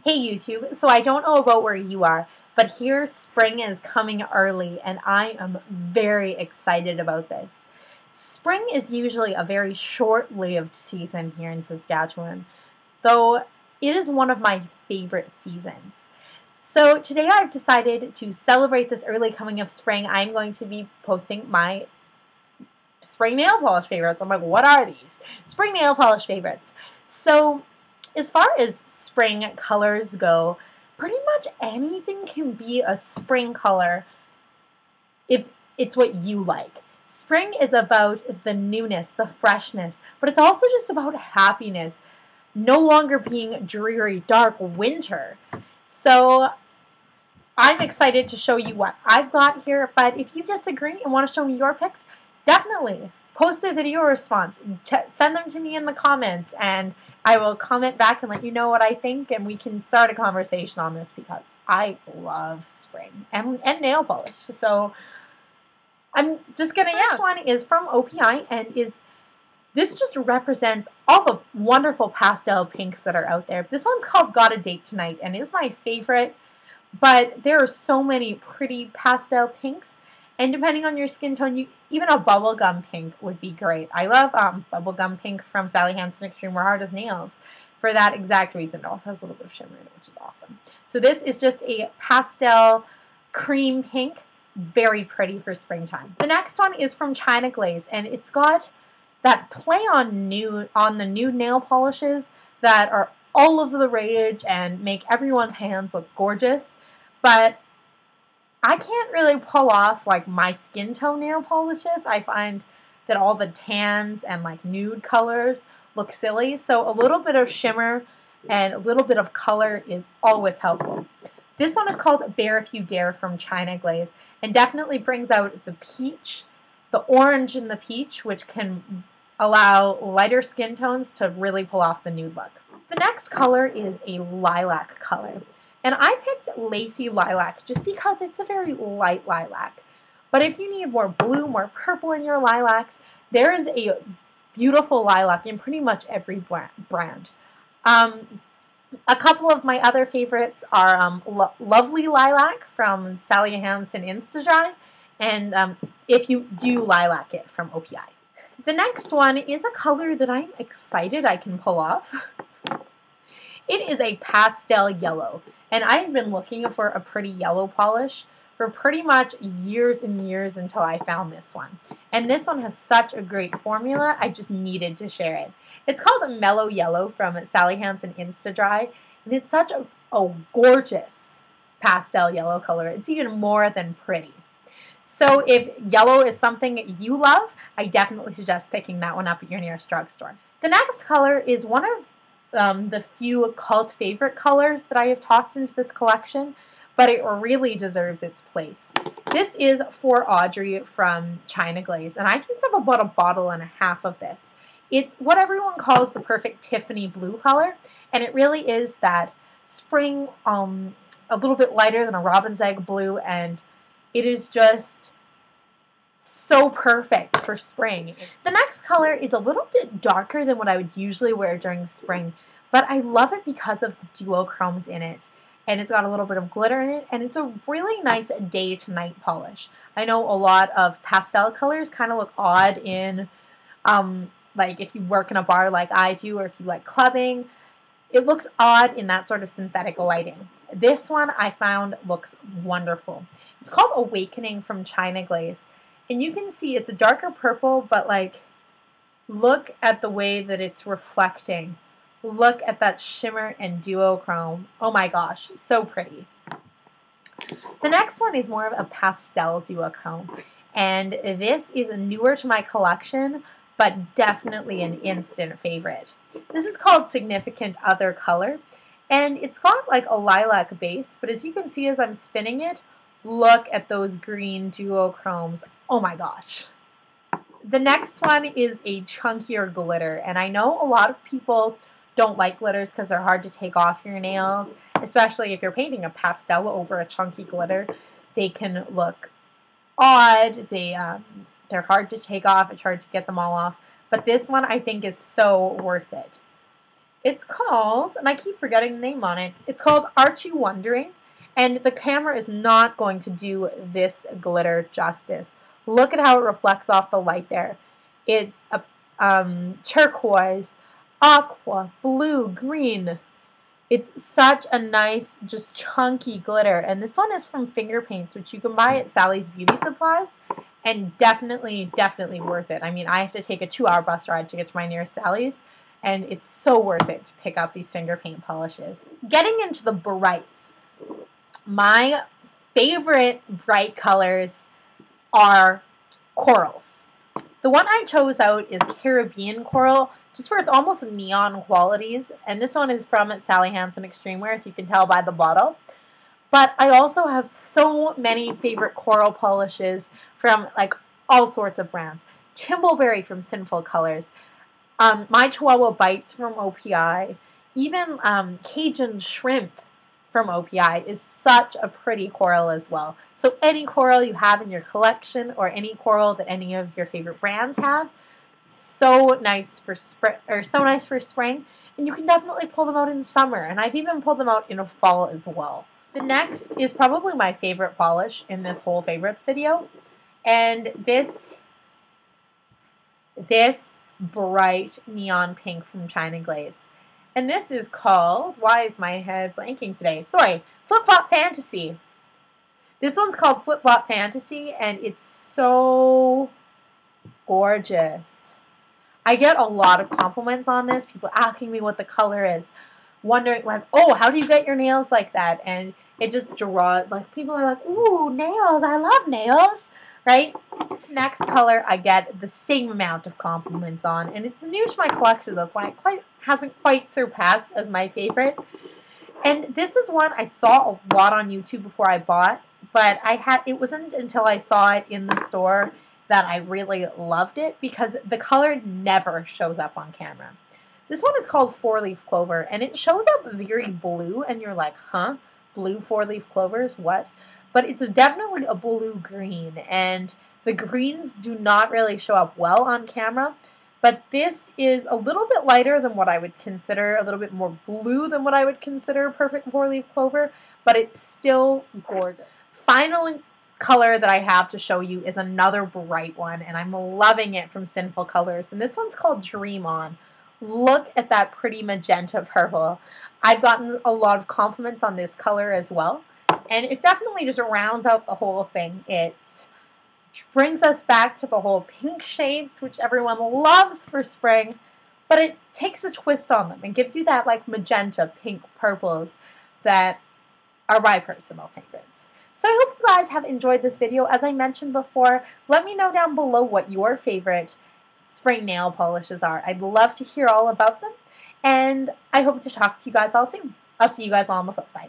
Hey YouTube, so I don't know about where you are, but here spring is coming early and I am very excited about this. Spring is usually a very short-lived season here in Saskatchewan, though it is one of my favorite seasons. So today I've decided to celebrate this early coming of spring. I'm going to be posting my spring nail polish favorites. I'm like, what are these? Spring nail polish favorites. So as far as spring colors go, pretty much anything can be a spring color if it's what you like. Spring is about the newness, the freshness, but it's also just about happiness, no longer being dreary, dark winter. So I'm excited to show you what I've got here, but if you disagree and want to show me your picks, definitely post a video response. Send them to me in the comments, and I will comment back and let you know what I think, and we can start a conversation on this because I love spring and nail polish. So I'm just going to, This one is from OPI, and this just represents all the wonderful pastel pinks that are out there. This one's called Got a Date Tonight, and is my favorite. But there are so many pretty pastel pinks, and depending on your skin tone, even a bubblegum pink would be great. I love bubblegum pink from Sally Hansen Extreme Wear Hard as Nails for that exact reason. It also has a little bit of shimmer in it, which is awesome. So this is just a pastel cream pink, very pretty for springtime. The next one is from China Glaze, and it's got that play on the nude nail polishes that are all over the rage and make everyone's hands look gorgeous. But I can't really pull off like my skin tone nail polishes. I find that all the tans and like nude colors look silly. So a little bit of shimmer and a little bit of color is always helpful. This one is called Bear If You Dare from China Glaze, and definitely brings out the peach, the orange and the peach, which can allow lighter skin tones to really pull off the nude look. The next color is a lilac color. And I picked Lacy Lilac just because it's a very light lilac. But if you need more blue, more purple in your lilacs, there is a beautiful lilac in pretty much every brand. A couple of my other favorites are Lovely Lilac from Sally Hansen Insta-Dry, and If You Do Lilac It from OPI. The next one is a color that I'm excited I can pull off. It is a pastel yellow, and I've been looking for a pretty yellow polish for pretty much years and years until I found this one. And this one has such a great formula, I just needed to share it. It's called Mellow Yellow from Sally Hansen Insta-Dry, and it's such a gorgeous pastel yellow color. It's even more than pretty. So if yellow is something you love, I definitely suggest picking that one up at your nearest drugstore. The next color is one of the few cult favorite colors that I have tossed into this collection, but it really deserves its place. This is For Audrey from China Glaze, and I used up about a bottle and a half of this. It's what everyone calls the perfect Tiffany blue color, and it really is that spring, a little bit lighter than a robin's egg blue, and it is just so perfect for spring. The next color is a little bit darker than what I would usually wear during spring, but I love it because of the duochromes in it, and it's got a little bit of glitter in it, and it's a really nice day to night polish. I know a lot of pastel colors kind of look odd in like if you work in a bar like I do, or if you like clubbing, it looks odd in that sort of synthetic lighting. This one I found looks wonderful. It's called Awakening from China Glaze. And you can see it's a darker purple, but like, look at the way that it's reflecting. Look at that shimmer and duochrome. Oh my gosh, so pretty. The next one is more of a pastel duochrome. And this is newer to my collection, but definitely an instant favorite. This is called Significant Other Color. And it's got like a lilac base, but as you can see as I'm spinning it, look at those green duochromes. Oh my gosh. The next one is a chunkier glitter, and I know a lot of people don't like glitters because they're hard to take off your nails, especially if you're painting a pastel over a chunky glitter. They can look odd, they're hard to take off, it's hard to get them all off, but this one I think is so worth it. It's called, and I keep forgetting the name on it, it's called Aren't You Wondering? And the camera is not going to do this glitter justice. Look at how it reflects off the light there. It's a turquoise, aqua, blue, green. It's such a nice, just chunky glitter. And this one is from Finger Paints, which you can buy at Sally's Beauty Supplies. And definitely, definitely worth it. I mean, I have to take a 2-hour bus ride to get to my nearest Sally's. And it's so worth it to pick up these finger paint polishes. Getting into the brights. My favorite bright colors are corals. The one I chose out is Caribbean Coral, just for its almost neon qualities. And this one is from Sally Hansen Extreme Wear, so you can tell by the bottle. But I also have so many favorite coral polishes from like all sorts of brands. Timbleberry from Sinful Colors. My Chihuahua Bites from OPI. Even Cajun Shrimp from OPI is such a pretty coral as well. So any coral you have in your collection or any coral that any of your favorite brands have, so nice for spring, and you can definitely pull them out in summer, and I've even pulled them out in a fall as well. The next is probably my favorite polish in this whole favorites video, and this bright neon pink from China Glaze. And this is called, why is my head blanking today? Sorry, Flip Flop Fantasy. This one's called Flip Flop Fantasy, and it's so gorgeous. I get a lot of compliments on this, people asking me what the color is, wondering like, oh, how do you get your nails like that? And it just draws, like, people are like, ooh, nails, I love nails, right? This next color I get the same amount of compliments on, and it's new to my collection, that's why it hasn't quite surpassed as my favorite. And this is one I saw a lot on YouTube before I bought, but it wasn't until I saw it in the store that I really loved it, because the color never shows up on camera. This one is called 4-Leaf Clover, and it shows up very blue, and you're like, huh? Blue 4-leaf clovers? What? But it's definitely a blue-green, and the greens do not really show up well on camera, but this is a little bit lighter than what I would consider, a little bit more blue than what I would consider perfect 4-leaf clover, but it's still gorgeous. Final color that I have to show you is another bright one, and I'm loving it from Sinful Colors, and this one's called Dream On. Look at that pretty magenta purple. I've gotten a lot of compliments on this color as well, and it definitely just rounds out the whole thing. It brings us back to the whole pink shades, which everyone loves for spring, but it takes a twist on them and gives you that like magenta, pink, purples that are my personal favorites. So I hope you guys have enjoyed this video. As I mentioned before, let me know down below what your favorite spring nail polishes are. I'd love to hear all about them, and I hope to talk to you guys all soon. I'll see you guys all on the flip side.